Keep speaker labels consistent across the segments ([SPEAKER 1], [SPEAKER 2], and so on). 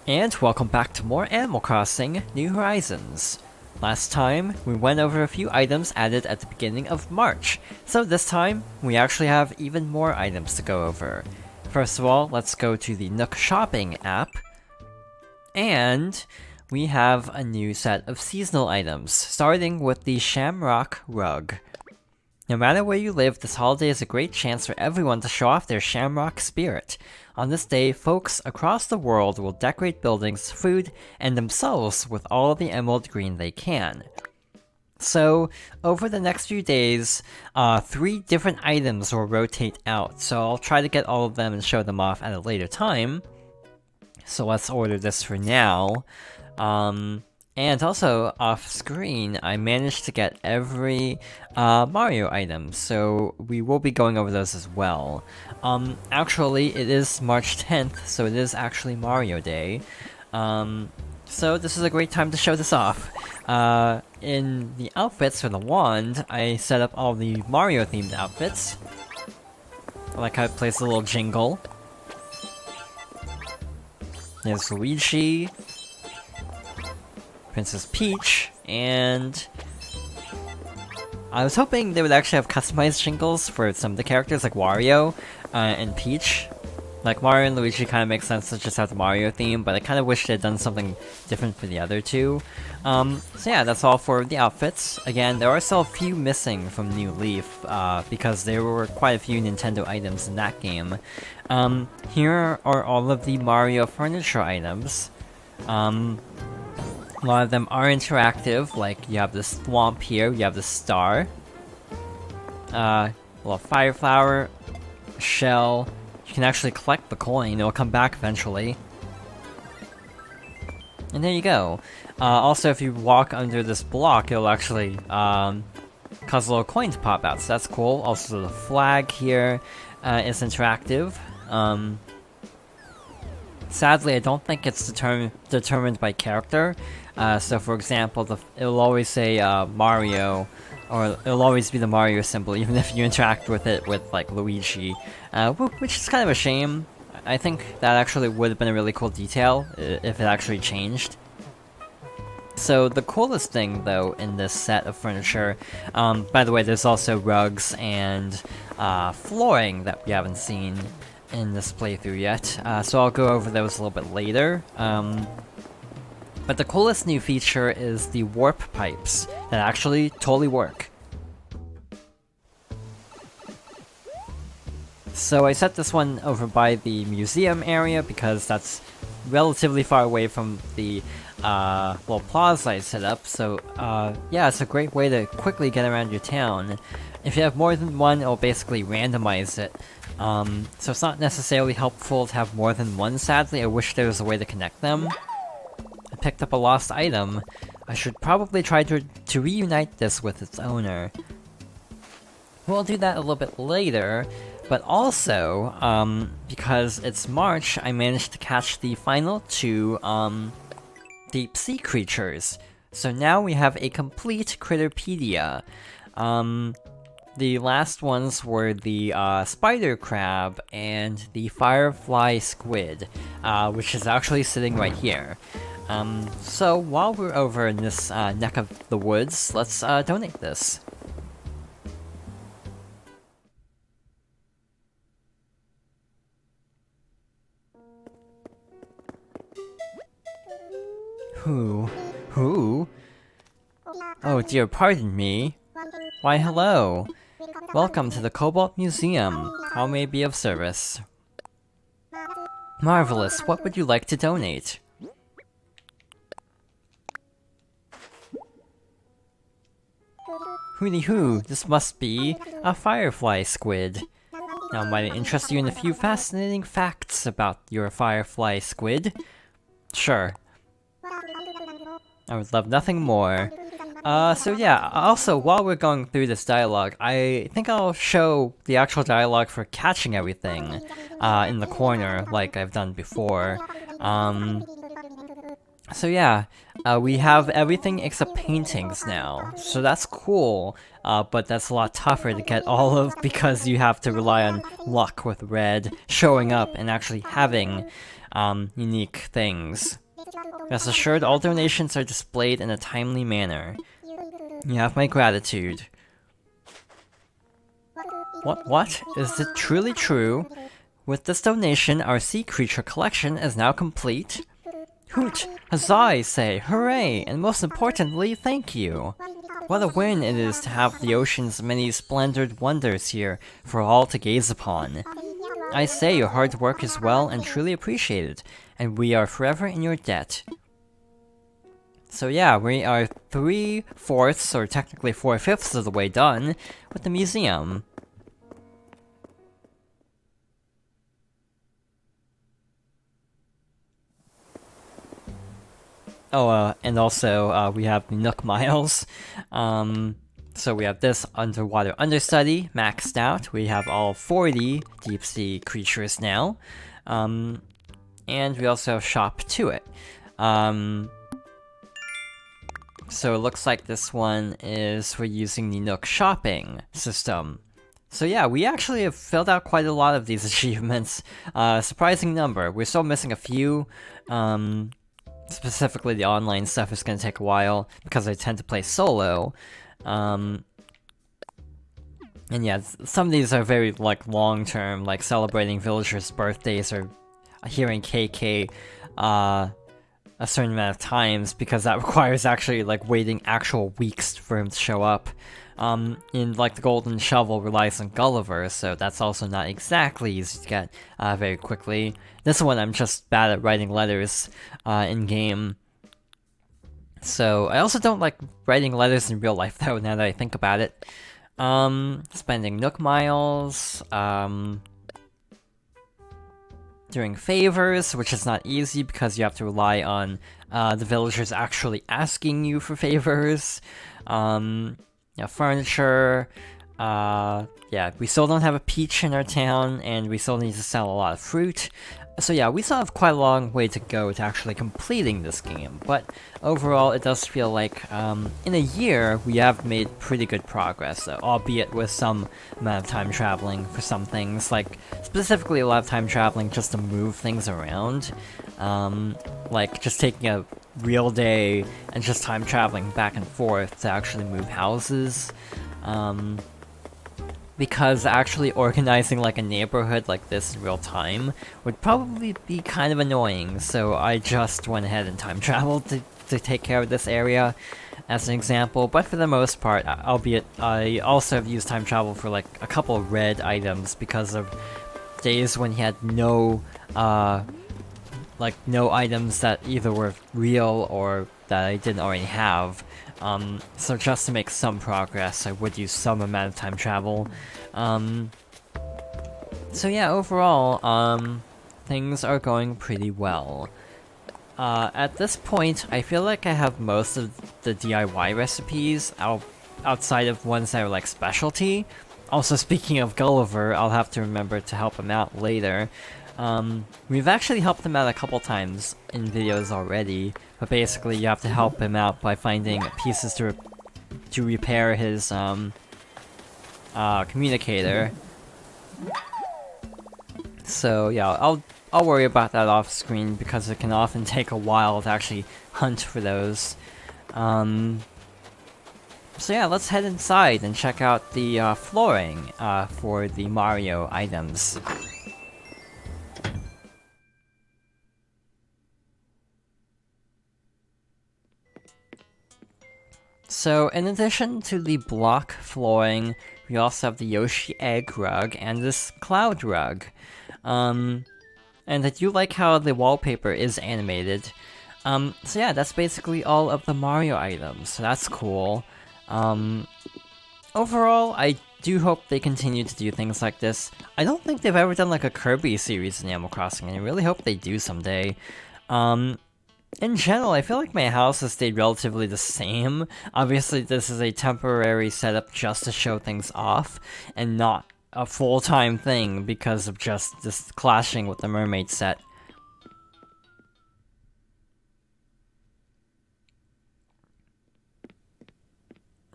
[SPEAKER 1] And welcome back to more Animal Crossing New Horizons. Last time, we went over a few items added at the beginning of March, so this time, we actually have even more items to go over. First of all, let's go to the Nook Shopping app, and we have a new set of seasonal items, starting with the Shamrock Rug. No matter where you live, this holiday is a great chance for everyone to show off their Shamrock spirit. On this day, folks across the world will decorate buildings, food, and themselves with all the emerald green they can. So, over the next few days, 3 different items will rotate out, so I'll try to get all of them and show them off at a later time. So let's order this for now. And also, off-screen, I managed to get every Mario item, so we will be going over those as well. Actually, it is March 10th, so it is actually Mario Day. So this is a great time to show this off. In the outfits for the wand, I set up all the Mario-themed outfits. I like how it plays a little jingle. There's Luigi, Princess Peach, and I was hoping they would actually have customized jingles for some of the characters like Wario and Peach. Like Mario and Luigi kind of makes sense to just have the Mario theme, but I kind of wish they'd done something different for the other two. So yeah, that's all for the outfits. Again, there are still a few missing from New Leaf, because there were quite a few Nintendo items in that game. Here are all of the Mario furniture items. A lot of them are interactive, like you have the swamp here, you have the star, a little fire flower, a shell. You can actually collect the coin, it'll come back eventually. And there you go. Also, if you walk under this block, it'll actually cause a little coin to pop out, so that's cool. Also, the flag here is interactive. Sadly, I don't think it's determined by character. So for example, it'll always say Mario, or it'll always be the Mario symbol, even if you interact with it with, like, Luigi. Which is kind of a shame. I think that actually would have been a really cool detail, if it actually changed. So the coolest thing, though, in this set of furniture, by the way, there's also rugs and flooring that we haven't seen in this playthrough yet, so I'll go over those a little bit later. But the coolest new feature is the warp pipes that actually totally work. So I set this one over by the museum area because that's relatively far away from the little plaza I set up, so yeah, it's a great way to quickly get around your town. If you have more than one, it'll basically randomize it. So it's not necessarily helpful to have more than one, sadly. I wish there was a way to connect them. I picked up a lost item. I should probably try to reunite this with its owner. We'll do that a little bit later, but also, because it's March, I managed to catch the final 2, deep sea creatures. So now we have a complete Critterpedia. The last ones were the spider crab and the firefly squid, which is actually sitting right here. So while we're over in this neck of the woods, let's donate this. Who? Oh dear, pardon me. Why, hello. Welcome to the Cobalt Museum. How may I be of service? Marvelous, what would you like to donate? Hooty hoo, this must be a firefly squid. Now, might I interest you in a few fascinating facts about your firefly squid? Sure. I would love nothing more. So yeah, also, while we're going through this dialogue, I think I'll show the actual dialogue for catching everything in the corner, like I've done before. So yeah, we have everything except paintings now, so that's cool, but that's a lot tougher to get all of because you have to rely on luck with red showing up and actually having unique things. Rest assured, all donations are displayed in a timely manner. You have my gratitude. What? Is it truly true? With this donation, our sea creature collection is now complete. Hoot! Huzzah, I say! Hooray! And most importantly, thank you! What a win it is to have the ocean's many splendid wonders here for all to gaze upon. I say your hard work is well and truly appreciated, and we are forever in your debt. So yeah, we are 3/4, or technically 4/5 of the way done with the museum. Oh, and also, we have Nook Miles. So we have this underwater understudy maxed out. We have all 40 deep sea creatures now. And we also have Shop to it. So it looks like this one is we're using the Nook shopping system. So yeah, we actually have filled out quite a lot of these achievements. Surprising number. We're still missing a few. Specifically, the online stuff is going to take a while because I tend to play solo. And yeah, some of these are very, like, long-term, like celebrating villagers' birthdays or hearing KK a certain amount of times, because that requires actually, like, waiting actual weeks for him to show up. In, like, the Golden Shovel relies on Gulliver, so that's also not exactly easy to get very quickly. This one I'm just bad at writing letters in-game. So, I also don't like writing letters in real life, though, now that I think about it. Spending Nook Miles, doing favors, which is not easy because you have to rely on the villagers actually asking you for favors. Yeah, furniture. Yeah, we still don't have a peach in our town, and we still need to sell a lot of fruit. So yeah, we still have quite a long way to go to actually completing this game, but overall it does feel like in a year we have made pretty good progress, albeit with some amount of time traveling for some things, like specifically a lot of time traveling just to move things around, like just taking a real day and just time traveling back and forth to actually move houses. Because actually organizing like a neighborhood like this in real time would probably be kind of annoying, so I just went ahead and time traveled to take care of this area as an example, but for the most part, albeit I also have used time travel for like a couple of red items because of days when he had no no items that either were real or that I didn't already have. So just to make some progress, I would use some amount of time travel. So yeah, overall, things are going pretty well. At this point, I feel like I have most of the DIY recipes outside of ones that are like specialty. Also, speaking of Gulliver, I'll have to remember to help him out later. We've actually helped him out a couple times in videos already, but basically you have to help him out by finding pieces to repair his communicator. So yeah, I'll worry about that off screen because it can often take a while to actually hunt for those. So yeah, let's head inside and check out the flooring for the Mario items. So, in addition to the block flooring, we also have the Yoshi egg rug and this cloud rug. And I do like how the wallpaper is animated. So yeah, that's basically all of the Mario items, so that's cool. Overall, I do hope they continue to do things like this. I don't think they've ever done like a Kirby series in Animal Crossing, and I really hope they do someday. In general, I feel like my house has stayed relatively the same. Obviously, this is a temporary setup just to show things off, and not a full-time thing because of just this clashing with the mermaid set.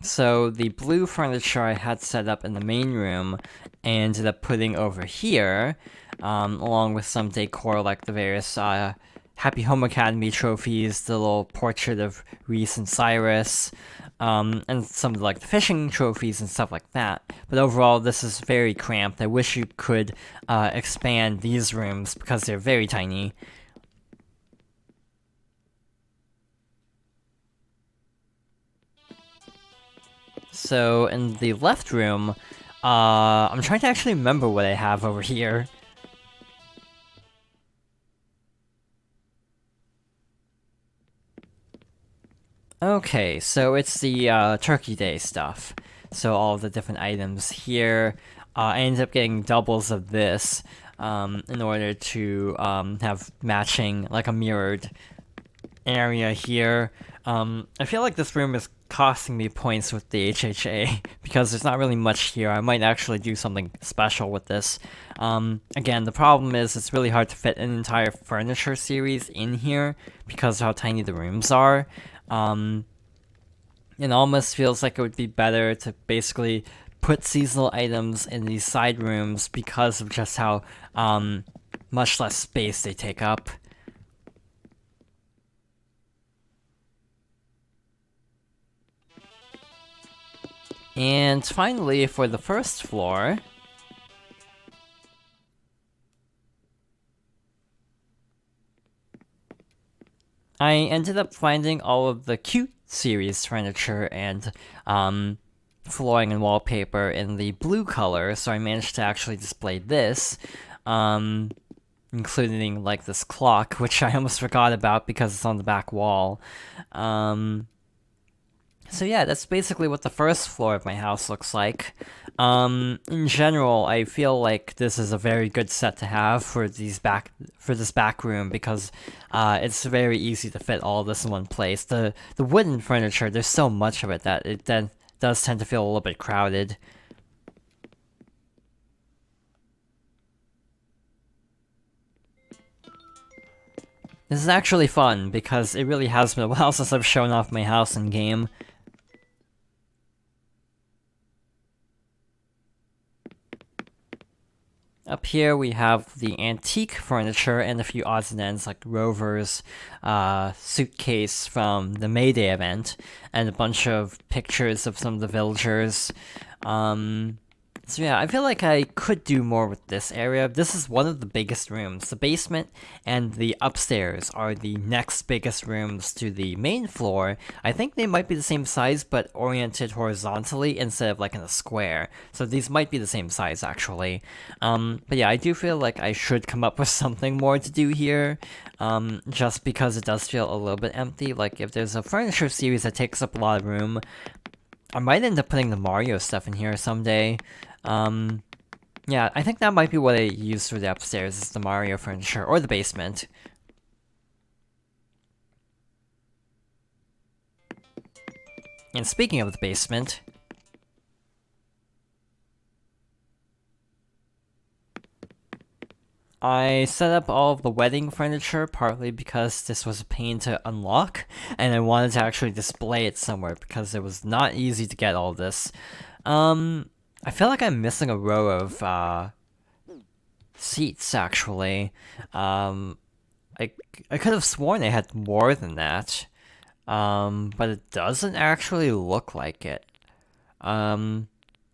[SPEAKER 1] So, the blue furniture I had set up in the main room, I ended up putting over here. along with some decor like the various Happy Home Academy trophies, the little portrait of Reese and Cyrus, and some of like the fishing trophies and stuff like that. But overall, this is very cramped. I wish you could expand these rooms because they're very tiny. So in the left room, I'm trying to actually remember what I have over here. Okay, so it's the Turkey Day stuff. So all of the different items here. I ended up getting doubles of this in order to have matching, like a mirrored area here. I feel like this room is costing me points with the HHA because there's not really much here. I might actually do something special with this. Again, the problem is it's really hard to fit an entire furniture series in here because of how tiny the rooms are. It almost feels like it would be better to basically put seasonal items in these side rooms because of just how much less space they take up. And finally, for the first floor, I ended up finding all of the cute series furniture and flooring and wallpaper in the blue color, so I managed to actually display this, including like this clock, which I almost forgot about because it's on the back wall. So yeah, that's basically what the first floor of my house looks like. In general, I feel like this is a very good set to have for this back room because it's very easy to fit all of this in one place. The wooden furniture, there's so much of it that it then does tend to feel a little bit crowded. This is actually fun because it really has been a while since I've shown off my house in game. Up here we have the antique furniture and a few odds and ends like Rover's suitcase from the May Day event, and a bunch of pictures of some of the villagers. So yeah, I feel like I could do more with this area. This is one of the biggest rooms. The basement and the upstairs are the next biggest rooms to the main floor. I think they might be the same size, but oriented horizontally instead of like in a square. So these might be the same size, actually. But yeah, I do feel like I should come up with something more to do here, just because it does feel a little bit empty. Like, if there's a furniture series that takes up a lot of room, I might end up putting the Mario stuff in here someday. Yeah, I think that might be what I use for the upstairs, is the Mario furniture, or the basement. And speaking of the basement, I set up all of the wedding furniture partly because this was a pain to unlock, and I wanted to actually display it somewhere because it was not easy to get all this. I feel like I'm missing a row of seats, actually. I could have sworn I had more than that, but it doesn't actually look like it.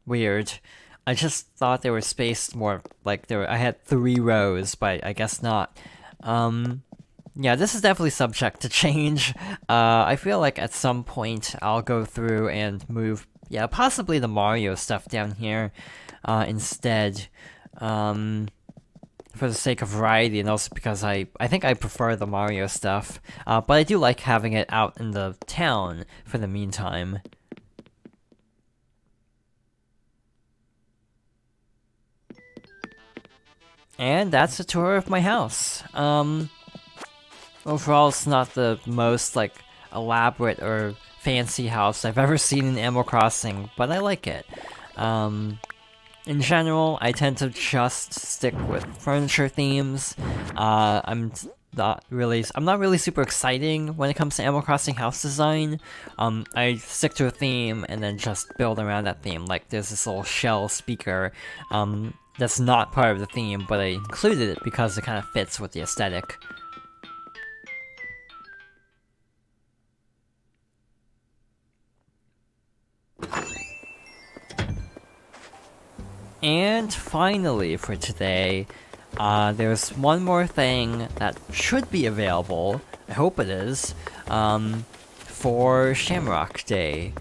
[SPEAKER 1] Weird. I just thought they were spaced more, like I had 3 rows, but I guess not. Yeah, this is definitely subject to change. I feel like at some point I'll go through and move, yeah, possibly the Mario stuff down here instead, for the sake of variety, and also because I think I prefer the Mario stuff, but I do like having it out in the town for the meantime. And that's a tour of my house. Overall, it's not the most, like, elaborate or fancy house I've ever seen in Animal Crossing, but I like it. In general, I tend to just stick with furniture themes. I'm I'm not really super exciting when it comes to Animal Crossing house design. I stick to a theme and then just build around that theme. Like there's this little shell speaker, that's not part of the theme, but I included it because it kind of fits with the aesthetic. And finally for today, there's one more thing that should be available, I hope it is, for Shamrock Day.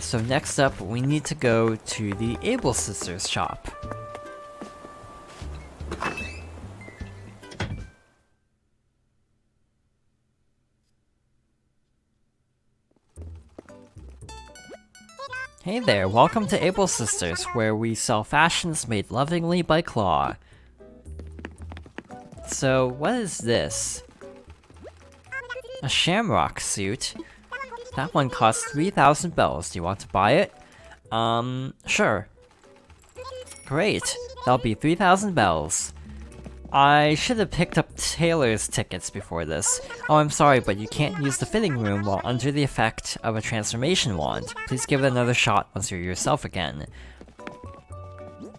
[SPEAKER 1] So next up, we need to go to the Able Sisters shop. Hey there, welcome to Able Sisters, where we sell fashions made lovingly by Claw. So, what is this? A Shamrock suit? That one costs 3,000 bells. Do you want to buy it? Sure. Great, that'll be 3,000 bells. I should have picked up Taylor's tickets before this. Oh, I'm sorry, but you can't use the fitting room while under the effect of a transformation wand. Please give it another shot once you're yourself again.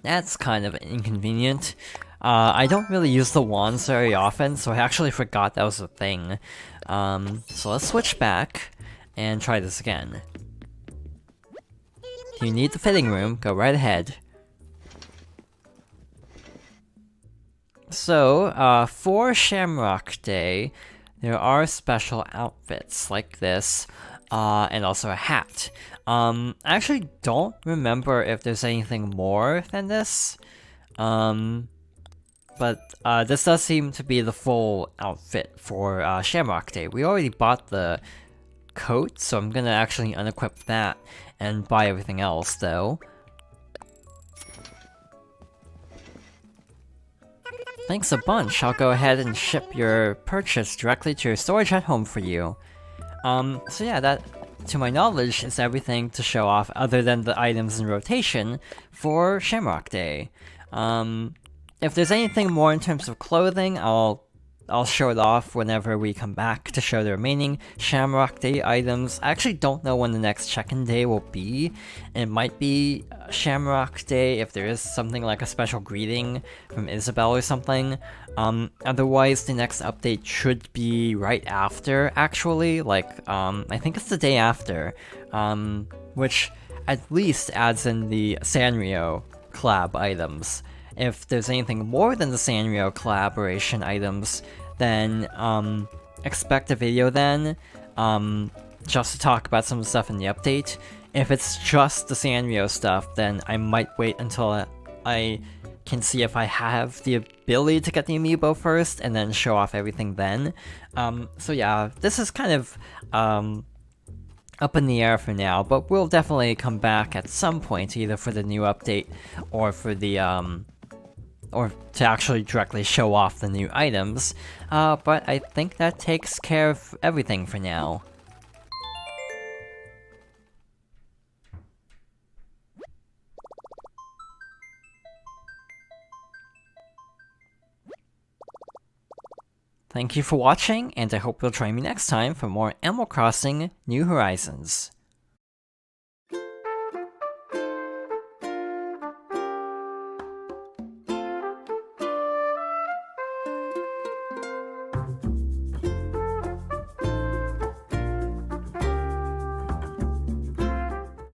[SPEAKER 1] That's kind of inconvenient. I don't really use the wands very often, so I actually forgot that was a thing. So let's switch back and try this again. If you need the fitting room, go right ahead. So, for Shamrock Day, there are special outfits like this, and also a hat. I actually don't remember if there's anything more than this, but this does seem to be the full outfit for Shamrock Day. We already bought the coat, so I'm gonna actually unequip that and buy everything else, though. Thanks a bunch, I'll go ahead and ship your purchase directly to your storage at home for you. So yeah, that, to my knowledge, is everything to show off other than the items in rotation for Shamrock Day. If there's anything more in terms of clothing, I'll show it off whenever we come back to show the remaining Shamrock Day items. I actually don't know when the next check-in day will be. It might be Shamrock Day if there is something like a special greeting from Isabelle or something. Otherwise, the next update should be right after, actually. Like, I think it's the day after. Which at least adds in the Sanrio collab items. If there's anything more than the Sanrio collaboration items, then expect a video then, just to talk about some of the stuff in the update. If it's just the Sanrio stuff, then I might wait until I can see if I have the ability to get the amiibo first, and then show off everything then. So yeah, this is kind of up in the air for now, but we'll definitely come back at some point, either for the new update, or for the or to actually directly show off the new items, but I think that takes care of everything for now. Thank you for watching, and I hope you'll join me next time for more Animal Crossing New Horizons.